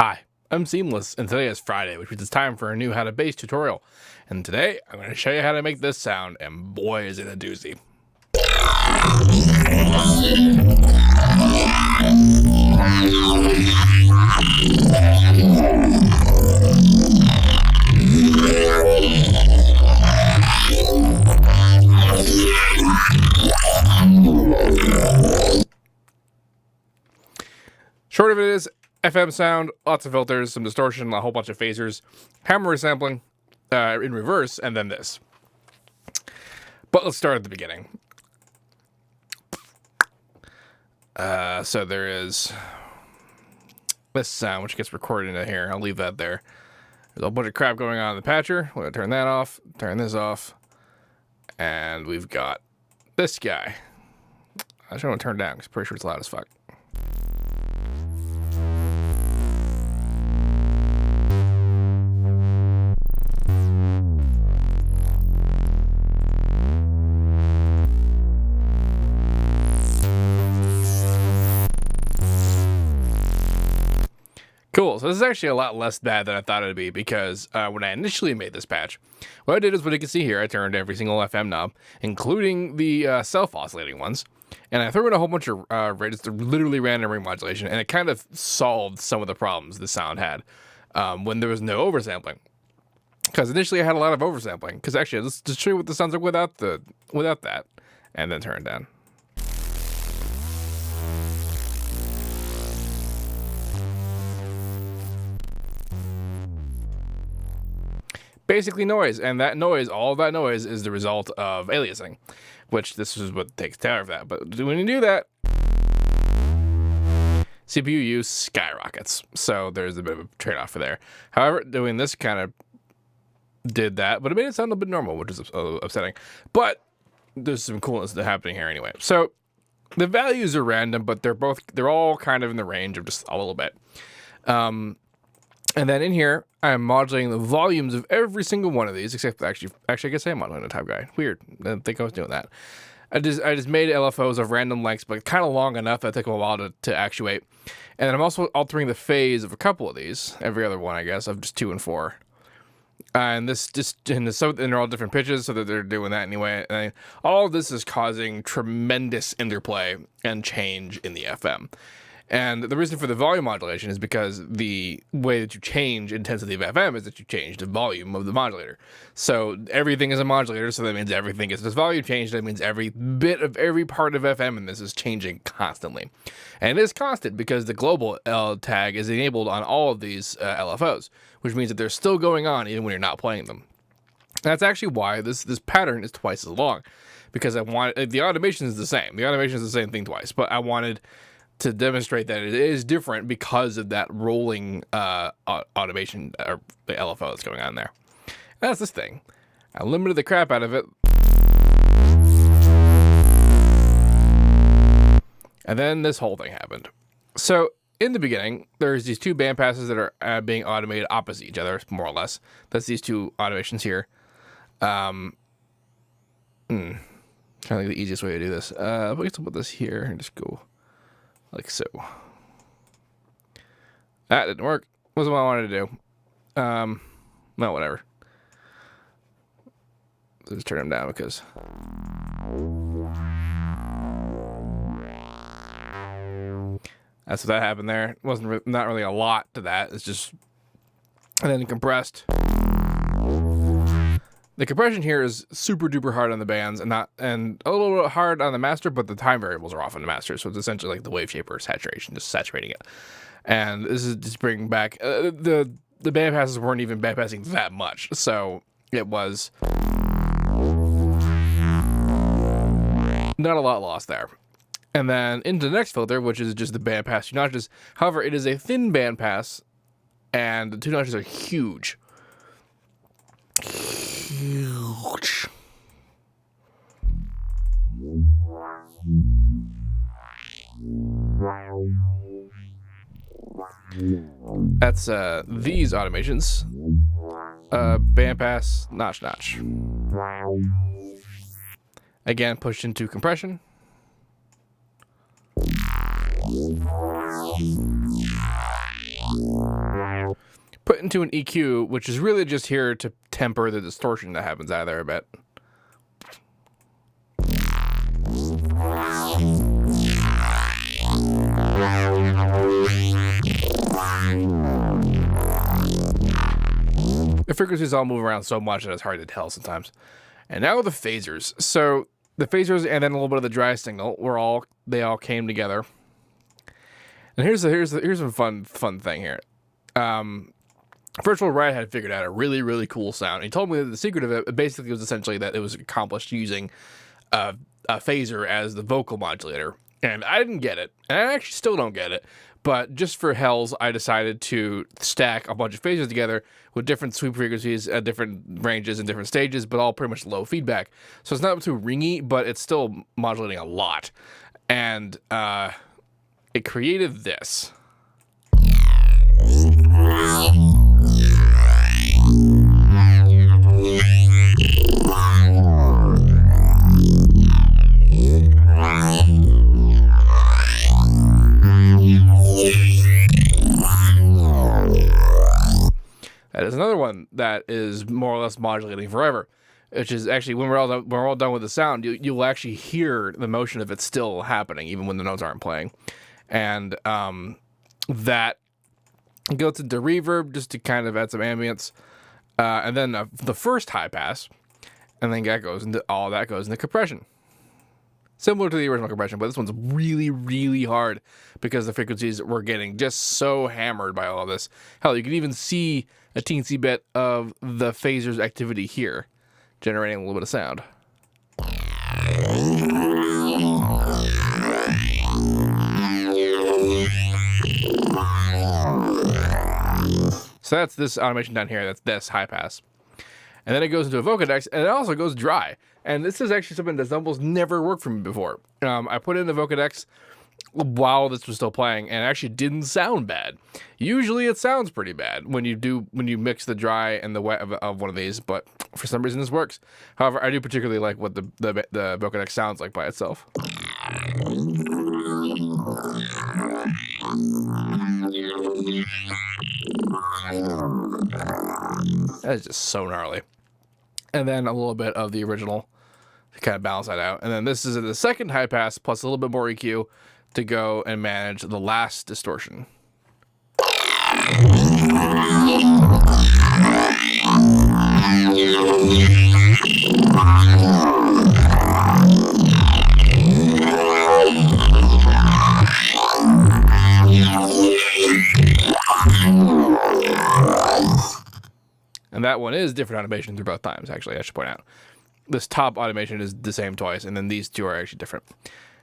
Hi, I'm Seamless, and today is Friday, which means it's time for a new how to bass tutorial. And today, I'm going to show you how to make this sound, and boy is it a doozy. Short of it is FM sound, lots of filters, some distortion, a whole bunch of phasers, hammer sampling in reverse, and then this. But let's start at the beginning. So there is this sound, which gets recorded into here. I'll leave that there. There's a bunch of crap going on in the patcher. We're going to turn that off, turn this off, and we've got this guy. I just want to turn it down because I'm pretty sure it's loud as fuck. Cool, so this is actually a lot less bad than I thought it would be because when I initially made this patch, what I did is what you can see here, I turned every single FM knob, including the self-oscillating ones, and I threw in a whole bunch of just literally random ring modulation, and it kind of solved some of the problems the sound had when there was no oversampling. Because initially I had a lot of oversampling, because actually, let's just show you what the sounds like without that, and then turn it down. Basically noise, and that noise, all of that noise is the result of aliasing, which this is what takes care of that. But when you do that, CPU use skyrockets. So there's a bit of a trade-off for there. However, doing this kind of did that, but it made it sound a bit normal, which is upsetting. But there's some coolness happening here anyway. So the values are random, but they're all kind of in the range of just a little bit. And then in here, I'm modulating the volumes of every single one of these, except actually, I guess I am modulating a type guide. Weird. I didn't think I was doing that. I just made LFOs of random lengths, but kind of long enough that it took a while to actuate. And then I'm also altering the phase of a couple of these, every other one, I guess, of just 2 and 4. And they're all different pitches, so that they're doing that anyway. And all of this is causing tremendous interplay and change in the FM. And the reason for the volume modulation is because the way that you change intensity of FM is that you change the volume of the modulator. So everything is a modulator, so that means everything gets this volume change. That means every bit of every part of FM in this is changing constantly. And it is constant because the global L tag is enabled on all of these LFOs, which means that they're still going on even when you're not playing them. And that's actually why this pattern is twice as long, because the automation is the same. The automation is the same thing twice, but I wanted to demonstrate that it is different because of that rolling automation or the LFO that's going on there. And that's this thing. I limited the crap out of it. And then this whole thing happened. So in the beginning, there's these two band passes that are being automated opposite each other, more or less. That's these two automations here. Trying to think of the easiest way to do this. I guess I'll put this here and just go like so. That didn't work. Wasn't what I wanted to do. No, whatever. So just turn them down because that's what that happened there. It wasn't not really a lot to that. It's just, and then compressed. The compression here is super duper hard on the bands and a little bit hard on the master, but the time variables are off on the master, so it's essentially like the wave shaper saturation, just saturating it. And this is just bringing back the band passes weren't even band passing that much, so it was not a lot lost there. And then into the next filter, which is just the band pass 2 notches. However, it is a thin band pass, and the 2 notches are huge. Huge. That's these automations. Band pass, notch. Again, pushed into compression. put into an EQ, which is really just here to temper the distortion that happens out of there a bit. The frequencies all move around so much that it's hard to tell sometimes. And now the phasers. So the phasers and then a little bit of the dry signal they all came together. And here's a fun thing here. Virtual Riot had figured out a really, really cool sound. He told me that the secret of it basically was essentially that it was accomplished using a phaser as the vocal modulator. And I didn't get it. And I actually still don't get it. But just for hells, I decided to stack a bunch of phasers together with different sweep frequencies at different ranges and different stages, but all pretty much low feedback. So it's not too ringy, but it's still modulating a lot. And it created this. That is another one that is more or less modulating forever, which is actually when we're all done with the sound, you'll actually hear the motion of it still happening even when the notes aren't playing, and that goes into reverb just to kind of add some ambience, and then the first high pass, and then that goes into compression. Similar to the original compression, but this one's really, really hard because the frequencies were getting just so hammered by all of this. Hell, you can even see a teensy bit of the phaser's activity here, generating a little bit of sound. So that's this automation down here. That's this high pass. And then it goes into a Vocodex, and it also goes dry. And this is actually something that almost never worked for me before. I put it in the Vocodex while this was still playing, and it actually didn't sound bad. Usually it sounds pretty bad when you mix the dry and the wet of one of these, but for some reason this works. However, I do particularly like what the Vocodex sounds like by itself. That is just so gnarly. And then a little bit of the original to kind of balance that out. And then this is the second high pass plus a little bit more EQ to go and manage the last distortion. And that one is different automation through both times, actually, I should point out. This top automation is the same twice, and then these two are actually different.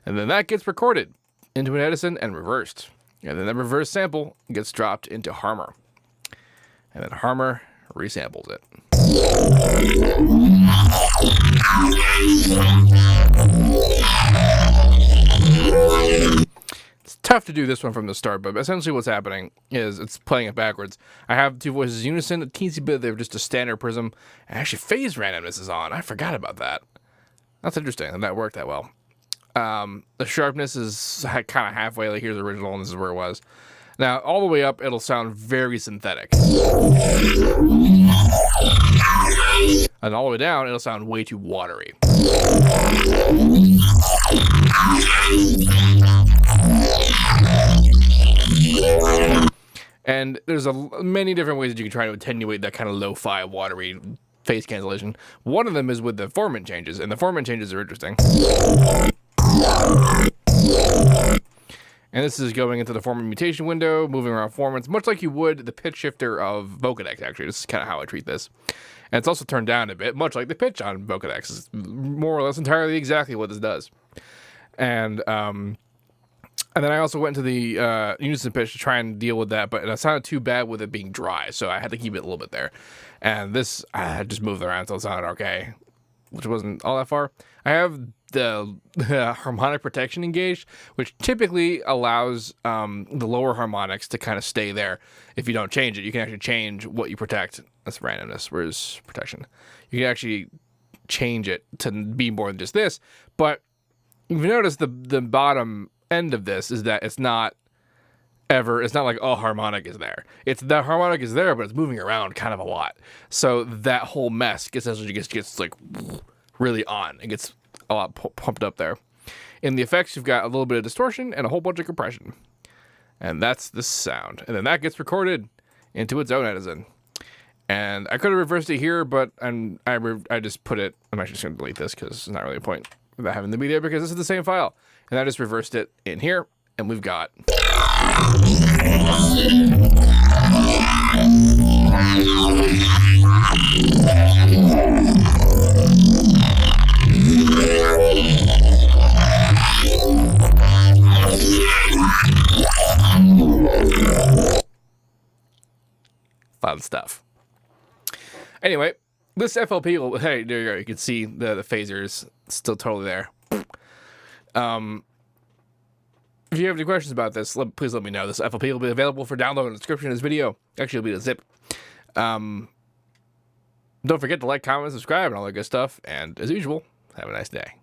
And then that gets recorded into an Edison and reversed. And then that reverse sample gets dropped into Harmor. And then Harmor resamples it. It's tough to do this one from the start, but essentially what's happening is it's playing it backwards. I have two voices unison, a teensy bit of just a standard prism, and actually phase randomness is on. I forgot about that. That's interesting, and that worked that well. The sharpness is kind of halfway, like here's the original, and this is where it was. Now, all the way up, it'll sound very synthetic. And all the way down, it'll sound way too watery. And there's many different ways that you can try to attenuate that kind of lo-fi, watery phase cancellation. One of them is with the formant changes, and the formant changes are interesting. And this is going into the formant mutation window, moving around formants, much like you would the pitch shifter of Vocodex, actually. This is kind of how I treat this. And it's also turned down a bit, much like the pitch on Vocodex. It's more or less entirely exactly what this does. And then I also went to the unison pitch to try and deal with that, but it sounded too bad with it being dry, so I had to keep it a little bit there. And this, I had just moved around until it sounded okay, which wasn't all that far. I have the harmonic protection engaged, which typically allows the lower harmonics to kind of stay there. If you don't change it, you can actually change what you protect. That's randomness, whereas protection. You can actually change it to be more than just this. But if you notice, the bottom end of this is that it's not ever. It's not like all harmonic is there. It's the harmonic is there, but it's moving around kind of a lot. So that whole mess gets like really on. It gets a lot pumped up there. In the effects, you've got a little bit of distortion and a whole bunch of compression. And that's the sound. And then that gets recorded into its own Edison. And I could have reversed it here, but I just put it. I'm actually just going to delete this because there's not really a point without having the media, because this is the same file. And I just reversed it in here, and we've got fun stuff. Anyway, this FLP will, hey, there you go. You can see the phasers still totally there. If you have any questions about this, please let me know. This FLP will be available for download in the description of this video. Actually, it'll be a zip. Don't forget to like, comment, subscribe, and all that good stuff. And as usual, have a nice day.